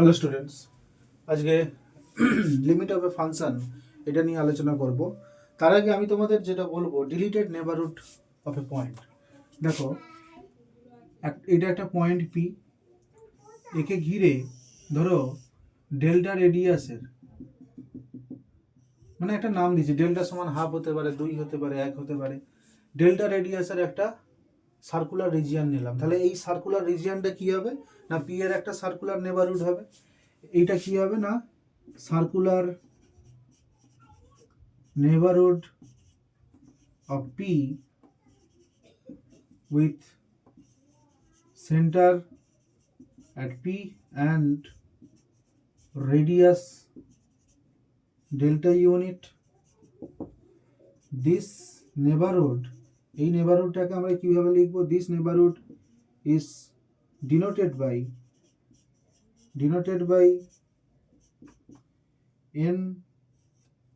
Hello students, আজকে limit of A function এটা নিয়ে আলোচনা করব। তার আগে আমি তোমাদের যেটা বলবো, deleted neighbourhood of A point. দেখো, এটা একটা পয়েন্ট পি, একে ঘিরে ধরো ডেল্টা রেডিয়াসের, মানে একটা নাম দিয়েছি, ডেল্টা সমান হাফ হতে পারে, 2 হতে পারে, 1 হতে পারে। ডেল্টা রেডিয়াসের একটা সার্কুলার রিজিয়ান নিলাম, তাহলে এই সার্কুলার রিজিয়ানটা কি হবে না, পি এর একটা সার্কুলার নেবারহুড হবে। এইটা কি হবে না, circular neighborhood of P with center at P and radius delta unit. This neighborhood, এই নেবারহুডটাকে আমরা কিভাবে লিখবো? This neighborhood is denoted by n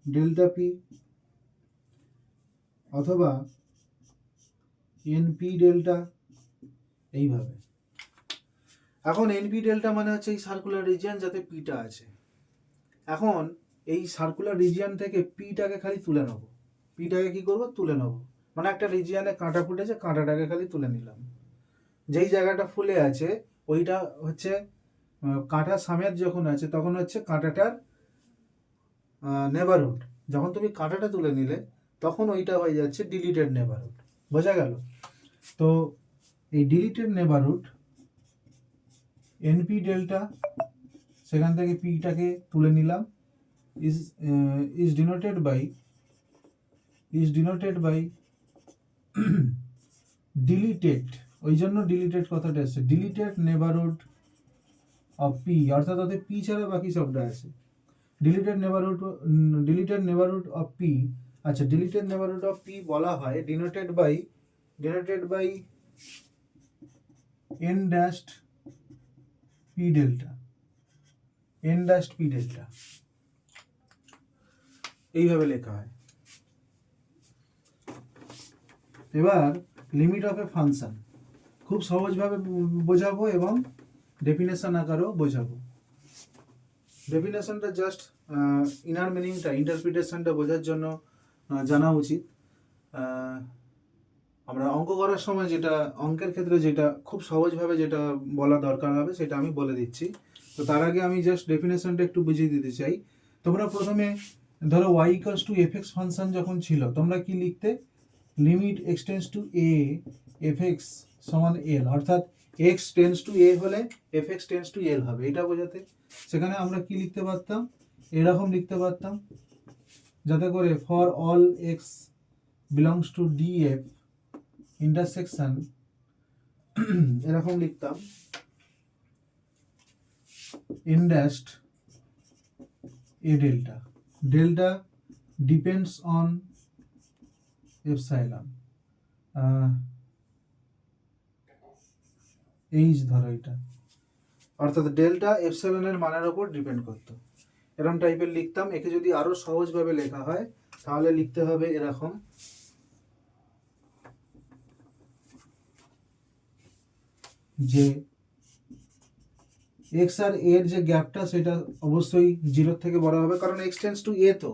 delta p অথবা np ডেল্টা, এইভাবে। এখন np ডেল্টা মানে হচ্ছে এই সার্কুলার রিজিয়ন যাতে পিটা আছে। এখন এই সার্কুলার রিজিয়ন থেকে পিটাকে খালি তুলে নেবো। পিটাকে কি করব? তুলে নেবো। মানে একটা রিজিয়নে কাঁটা ফুটেছে, কাঁটাটাকে খালি তুলে নিলাম। যেই জায়গাটা ফুলে আছে ওইটা হচ্ছে কাঁটা সামেত যখন আছে তখন হচ্ছে কাঁটাটার নেবারহুড। যখন তুমি কাঁটাটা তুলে নিলে তখন ওইটা হয়ে যাচ্ছে ডিলিটেড নেবারহুড। বোঝা গেল? তো এই ডিলিটেড নেবারহুড এনপি ডেল্টা, সেখান থেকে পিটাকে তুলে নিলাম, is denoted by deleted, ওই জন্য ডিলিটেড কথাটা আসছে, ডিলিটেড নেবারহুড অফ পি, অর্থাৎ ওতে পি ছাড়া বাকি সবটা আছে। ডিলিটেড নেবারহুড অফ পি, আচ্ছা, ডিলিটেড নেবারহুড অফ পি বলা হয় denoted by n dashed P delta, এইভাবে লেখা হয়। এবার লিমিট অফ এ ফাংশন খুব সহজভাবে বোঝাবো এবং ডেফিনেশন আকারেও বোঝাবো। ডেফিনেশনটা জাস্ট ইনার মিনিংটা, ইন্টারপ্রিটেশনটা বোঝার জন্য জানা উচিত। আমরা অঙ্ক করার সময় যেটা, অঙ্কের ক্ষেত্রে যেটা খুব সহজভাবে যেটা বলা দরকার হবে সেটা আমি বলে দিচ্ছি। তো তার আগে আমি জাস্ট ডেফিনেশনটা একটু বুঝিয়ে দিতে চাই। তোমরা প্রথমে ধরো y equals to F x function যখন ছিল, তোমরা কি লিখতে? Limit x tends to A F x সমান এল, অর্থাৎ এক্স টেন্স টু এ হলে এফ এক্স টেন্স টু এল হবে, এটা বোঝাতে। সেখানে আমরা কি লিখতে পারতাম? এরকম লিখতে পারতাম, যাতে করে for all x belongs to D F intersection, এরকম লিখতাম, ইনডাস্ট a delta, delta depends on epsilon, H ধরো এটা, অর্থাৎ ডেল্টা এপসাইলনের মানের উপর ডিপেন্ড করতো। এরকম টাইপের লিখতাম। একে যদি আরো সহজভাবে লেখা হয় তাহলে লিখতে হবে এরকম, যে এক্স আর এর যে গ্যাপটা সেটা অবশ্যই জিরোর থেকে বড় হবে, কারণ এক্স টেন্স টু এ, তো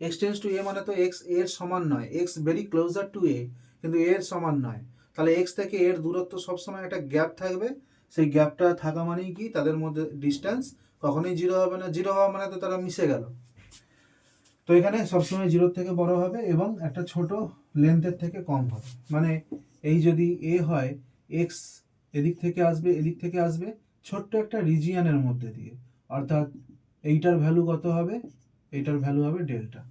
এক্স টেন্স টু এ মানে তো এক্স এর সমান নয়, এক্স ভেরি ক্লোজার টু এ কিন্তু এর সমান নয়। তাহলে এক্স থেকে এর দূরত্ব সবসময় একটা গ্যাপ থাকবে, সেই গ্যাপটা থাকা মানেই কি তাদের মধ্যে ডিস্টেন্স কখনোই জিরো হবে না। জিরো হওয়া মানে তো তারা মিশে গেল। তো এখানে সবসময় জিরোর থেকে বড় হবে এবং একটা ছোট লেন্থের থেকে কম হবে। মানে এই যদি এ হয়, এক্স এদিক থেকে আসবে, এদিক থেকে আসবে ছোট্ট একটা রিজিয়নের মধ্যে দিয়ে, অর্থাৎ এইটার ভ্যালু কত হবে? এইটার ভ্যালু হবে ডেল্টা,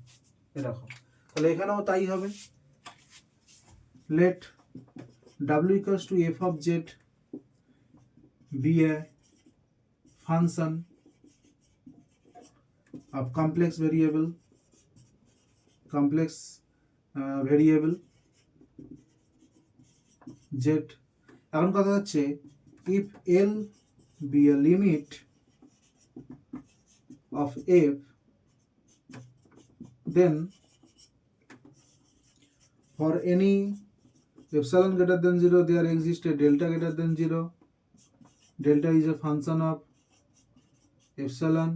এরকম। তাহলে এখানেও তাই হবে। Let w equals to f of z be a function of complex variable z। এখন কথা হচ্ছে, if L be a limit of f, then for any epsilon greater than 0 there exists a delta greater than 0. Delta is a function of epsilon,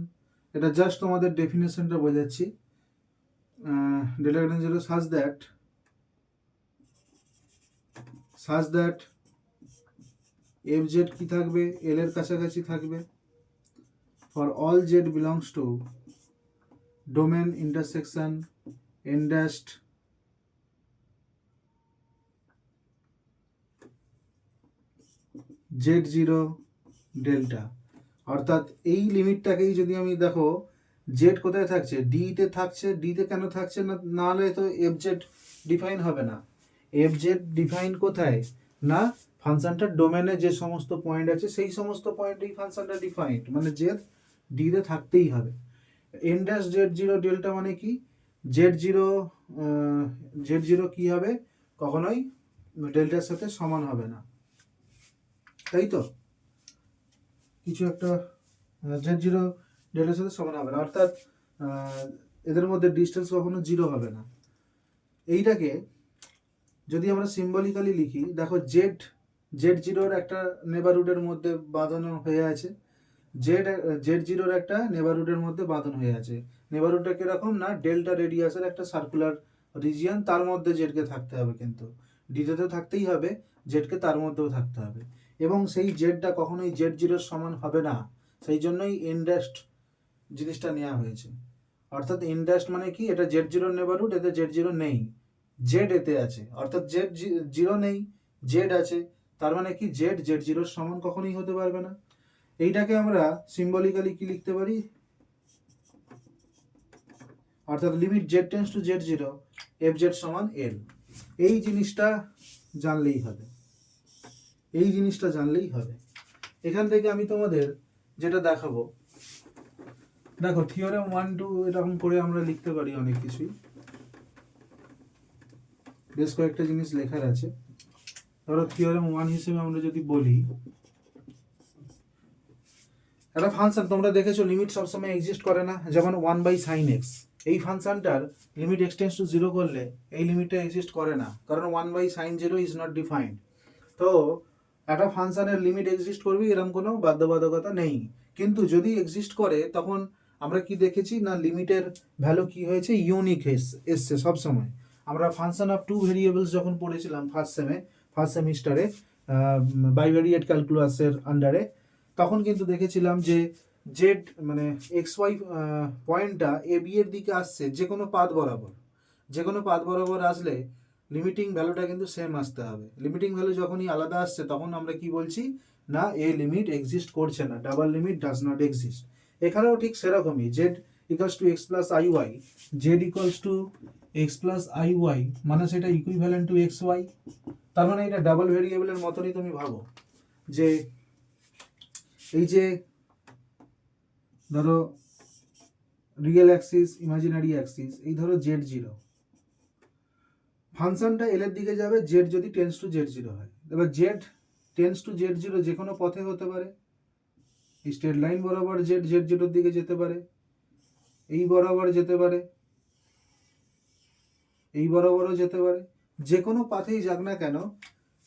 এটা just তোমাদের ডেফিনেশনটা বোঝাচ্ছি। Delta greater zero such that F Z কি থাকবে, এল এর কাছাকাছি থাকবে for all Z belongs to domain intersection N dashed Z zero delta. অর্থাৎ এই লিমিটটাকেই যদি আমি দেখো জেড কোথায় থাকছে, ডিতে থাকছে, ডিতে কেন থাকছে না, নাহলে তো এফ জেড ডিফাইন হবে না। এফ জেড ডিফাইন কোথায় না, ফাংশনটার ডোমেনে যে সমস্ত পয়েন্ট আছে সেই সমস্ত পয়েন্টেই ফাংশনটা ডিফাইন্ড, মানে জেড ডিতে থাকতেই হবে। N dash Z zero delta মানে কি, জেড জিরো কি হবে, কখনোই ডেল্টার সাথে সমান হবে না, তাই তো, কিছু একটা জেড জিরো ডেল্টার সাথে সমান হবে না, অর্থাৎ এদের মধ্যে ডিস্টেন্স কখনো জিরো হবে না। এইটাকে যদি আমরা সিম্বলিক্যালি লিখি, দেখো জেড জিরোর একটা নেবারহুডের মধ্যে বাঁধানো হয়ে আছে, জেড জিরোর একটা নেবারহুডের মধ্যে বাঁধানো হয়ে আছে। নেবারহুডটা কিরকম না, ডেল্টা রেডিয়াসের একটা সার্কুলার রিজিয়ন, তার মধ্যে জেডকে থাকতে হবে, কিন্তু ডিতে তো থাকতেই হবে, জেডকে তার মধ্যেও থাকতে হবে, এবং সেই জেডটা কখনোই জেড জিরোর সমান হবে না, সেই জন্যই এনড্যাশড জিনিসটা নেওয়া হয়েছে। অর্থাৎ এনড্যাশড মানে কি, এটা জেড জিরোর নেবারহুড, এতে জেড জিরো নেই, জেড এতে আছে, অর্থাৎ জেড জিরো নেই, জেড আছে, তার মানে কি জেড জিরোর সমান কখনোই হতে পারবে না। এইটাকে আমরা সিম্বলিক্যালি কি লিখতে পারি, অর্থাৎ limit Z tends to Z zero F Z সমান এল। এই জিনিসটা জানলেই হবে, এই জিনিসটা জানলেই হবে। এখান থেকে আমি তোমাদের যেটা দেখাবো, দেখো থিওরেম 1 2 এরকম করে আমরা লিখতে পারি অনেক কিছুই, বেশ কয়েকটা জিনিস লেখার আছে। ধরো থিওরেম 1 হিসেবে আমরা যদি বলি, একটা ফাংশন তোমরা দেখেছো লিমিট সবসময় এক্সিস্ট করে না, যেমন 1/sin x, এই ফাংশনটার লিমিট এক্সটেন্স টু 0 করলে এই লিমিটটা এক্সিস্ট করে না, কারণ 1/sin 0 ইজ নট ডিফাইন্ড। তো একটা ফাংশনের লিমিট এক্সিস্ট করবে এরকম কোনো বাধ্যবাধকতা নেই, কিন্তু যদি এক্সিস্ট করে তখন আমরা কি দেখেছি না, লিমিটের ভ্যালু কি হয়েছে, ইউনিক এসছে সবসময়। আমরা ফাংশন অফ টু ভেরিয়েবলস যখন পড়েছিলাম ফার্স্ট সেমিস্টারে বাইভেরিয়েট ক্যালকুলাসের আন্ডারে, তখন কিন্তু দেখেছিলাম যে জেড মানে এক্স ওয়াই পয়েন্টটা এ বি এর দিকে আসছে যে কোনো পাথ বরাবর আসলে লিমিটিং ভ্যালুটা কিন্তু সেম আসতে হবে। লিমিটিং ভ্যালু যখনই আলাদা আসছে তখন আমরা কি বলছি না, এ লিমিট এক্সিস্ট করছে না, double limit does not exist. এখানেও ঠিক সেরকমই, Z equals to X plus I Y, Z equals to X plus I Y মানে সেটা ইকুইভ্যালেন্ট টু এক্স ওয়াই। তার মানে এটা ডাবল ভেরিয়েবলের মতনই তুমি ভাবো, যে এই যে ধরো রিয়েল অ্যাক্সিস, ইমাজিনারি অ্যাক্সিস, এই ধরো জেড জিরো, ফাংশনটা এল এর দিকে যাবে জেড যদি টেন্স টু জেড জিরো হয়। এবার Z tends to Z zero যে কোনো পথে হতে পারে, স্ট্রেট লাইন বরাবর জেড জিরোর দিকে যেতে পারে, এই বরাবর যেতে পারে, এই বরাবরও যেতে পারে, যে কোনো পাথেই যাক না কেন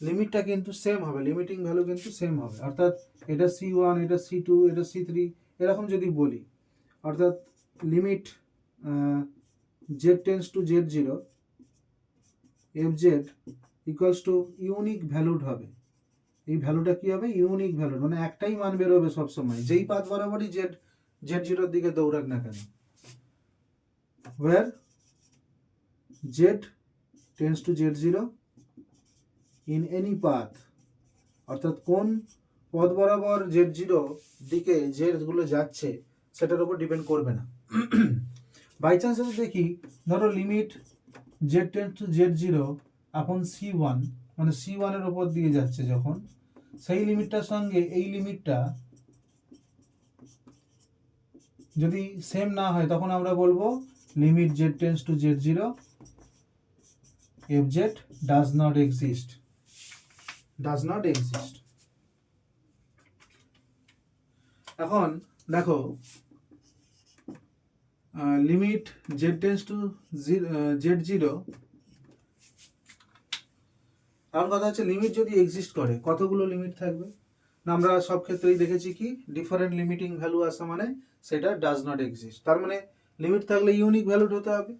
লিমিটটা কিন্তু সেম হবে, লিমিটিং ভ্যালু কিন্তু সেম হবে। অর্থাৎ এটা C1, এটা C2, এটা C3 এরকম যদি বলি, অর্থাৎ limit Z tends to Z zero F Z equals two unique valued হবে। এই ভ্যালুটা কি হবে, ইউনিক ভ্যালু, মানে একটাই মান বেরোবে সবসময়, যেই পাথ বরাবরই জেড জিরোর দিকে দৌড়াক না কেন, where Z tends to Z zero in any path, অর্থাৎ কোন পথ বরাবর জেড জিরো দিকে জেডগুলো যাচ্ছে সেটার উপর ডিপেন্ড করবে না। বাই চান্স যদি দেখি, ধরো limit Z tends to Z zero এখন C1 মানে C1 এর উপর দিয়ে যাচ্ছে, যখন সেই লিমিটটার সঙ্গে এই লিমিটটা যদি সেম না হয় তখন আমরা বলবো limit Z tends to Z zero F Z does not exist. এখন দেখো limit Z tends to Z zero, আমার কথা হচ্ছে লিমিট যদি এক্সিস্ট করে কতগুলো লিমিট থাকবে না আমরা সব ক্ষেত্রেই দেখেছি কি ডিফারেন্ট লিমিটিং ভ্যালু আসা মানে সেটা ডাজ নট এক্সিস্ট, তার মানে লিমিট থাকলে ইউনিক ভ্যালুড হতে হবে।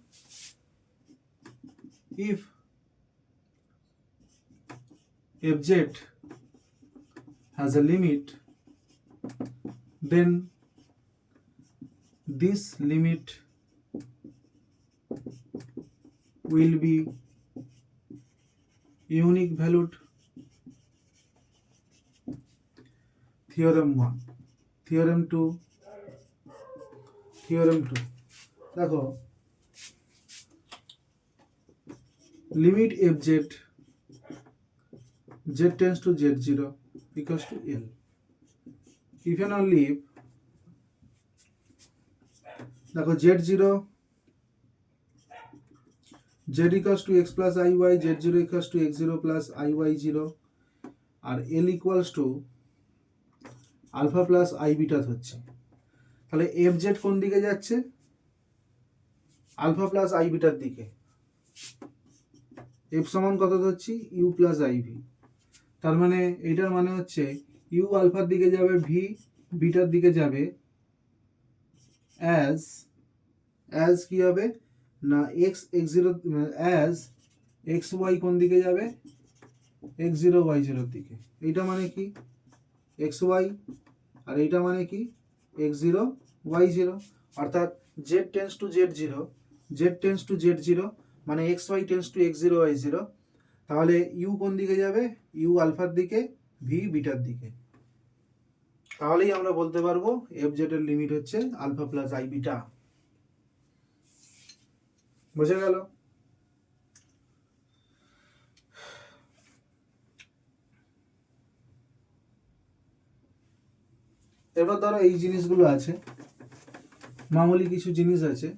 If fz has a limit, then this limit will be unique valued. Theorem 1, theorem 2, theorem 2 দেখো limit fz z tends to z0 equals to L. If and only if দেখো z0 z equals to x plus iy, z0 equals to x0 plus iy0 আর L equals to alpha plus I beta হচ্ছে, তাহলে fz কোন দিকে যাচ্ছে? Alpha plus I বিটার দিকে। f সমান কত ধরছি? u প্লাস iv, তার মানে এটার মানে হচ্ছে u আলফার দিকে যাবে, v বিটার দিকে যাবে, অ্যাজ কি হবে না x x0 অ্যাজ xy কোন দিকে যাবে? x0 y0 এর দিকে। এইটা মানে কি xy আর এইটা মানে কি x0 y0, অর্থাৎ z tends to z0, z tends to z0 মানে xy tends to x0 y0, তাহলে u কোন দিকে যাবে? u আলফার দিকে, v বিটার দিকে। তাহলেই আমরা বলতে পারবো fz এর লিমিট হচ্ছে আলফা প্লাস আই বিটা। বুঝে গেল? এবার ধরো এই জিনিসগুলো আছে, মামুলি কিছু জিনিস আছে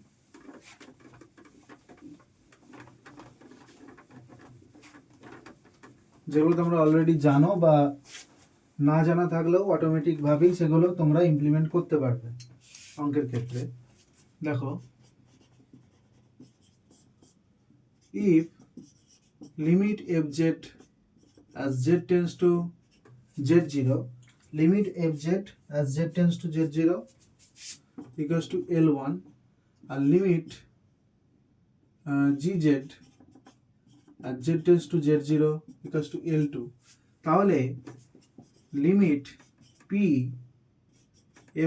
যেগুলো তোমরা অলরেডি জানো বা না জানা থাকলেও অটোমেটিক ভাবেই সেগুলো তোমরা ইমপ্লিমেন্ট করতে পারবে অঙ্কের ক্ষেত্রে। দেখো if limit fz as z tends to z0, limit fz as z tends to z0 equals to L1 and limit gz as z tends to z0 equals to L2, তাহলে limit p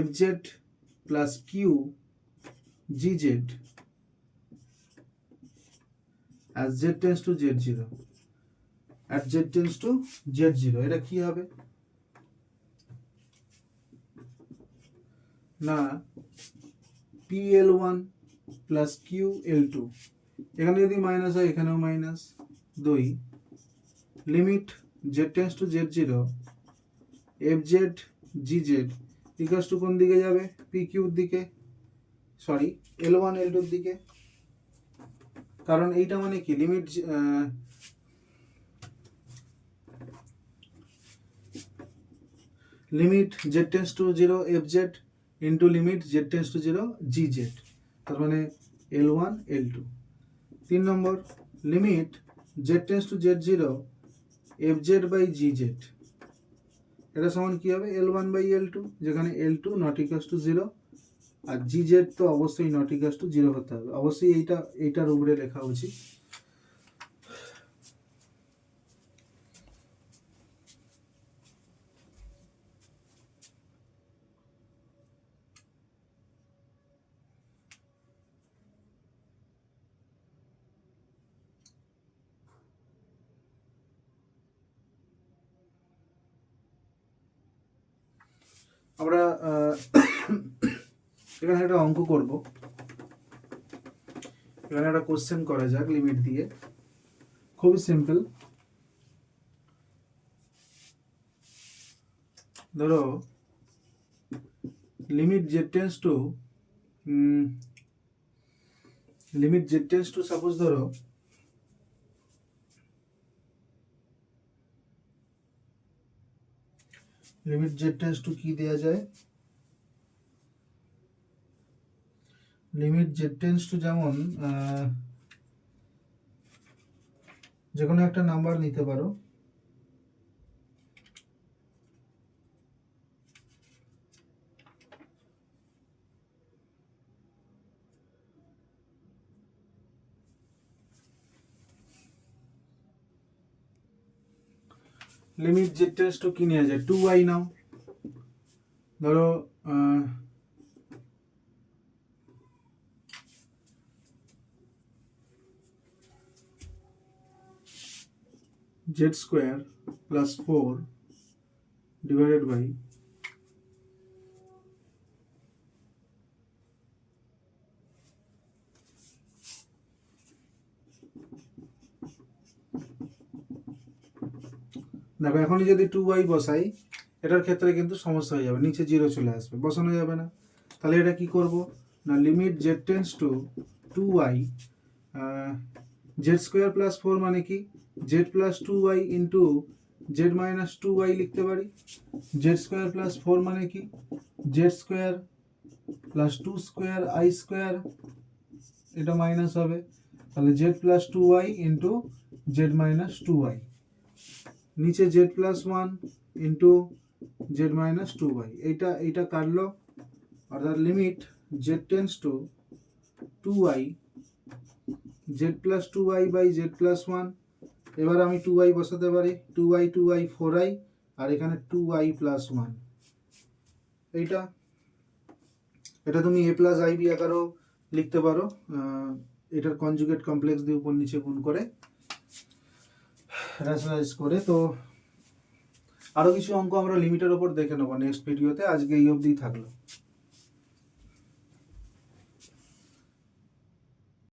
fz plus q gz as z tends to z0 at z tends to z0 এটা কি হবে না pl1 plus ql2, এখানে যদি minus হয় এখানেও minus 2 limit z tends to z0 fz gz equals to কোন দিকে যাবে? pq এর দিকে, সরি l1 l2 এর দিকে, কারণ এইটা মানে কি limit limit z tends to 0 fz into limit z tends to 0 gz, তার মানে l1 l2। 3 number limit z tends to z0 fz by gz, এটা সমান কি হবে? l1 বাই l2, যেখানে l2 নট ইকুয়ালস টু 0 আর gz তো অবশ্যই নট ইকুয়ালস টু 0 হতে হবে, অবশ্যই এইটার উপরে লেখা উচিত। আমরা এখানে একটা অঙ্ক করব, এখানে একটা কোশ্চেন করা যাক লিমিট দিয়ে, খুবই সিম্পল। ধরো limit z tends to suppose ধরো লিমিট z tends to কি দেয়া যায়? লিমিট z tends to যেমন যে কোনো একটা নাম্বার নিতে পারো, লিমিট জেড টেন্স টু কি নেওয়া যায়, 2y নাও, ধরো Z square plus 4 divided by দেখো এখনই যদি 2y বসাই এটার ক্ষেত্রে কিন্তু সমস্যা হয়ে যাবে, নিচে 0 চলে আসবে, বসানো যাবে না। তাহলে এটা কি করব না, limit Z tends to 2y, Z square plus 4 মানে কি Z plus 2y into Z minus 2y লিখতে পারি। জেড স্কোয়ার প্লাস 4 মানে কি Z square plus 2 square I square, এটা মাইনাস হবে, তাহলে Z plus 2y into Z minus 2y, নিচে Z plus 1 into Z minus 2y, এইটা কাটলো, অর্থাৎ limit Z tends to 2y Z plus 2y by Z plus 1। এবার আমি 2y বসাতে পারি, 2y 4y, আর এখানে 2y প্লাস 1। এটা তুমি a প্লাস আই বি আকারেও লিখতে পারো, এটার কনজুগেট কমপ্লেক্স দিয়ে উপর নিচে গুণ করে রেশনালাইজ করে। তো আরও কিছু অঙ্ক আমরা লিমিটের ওপর দেখে নেবো নেক্সট ভিডিওতে, আজকে এই অবধিই থাকলো।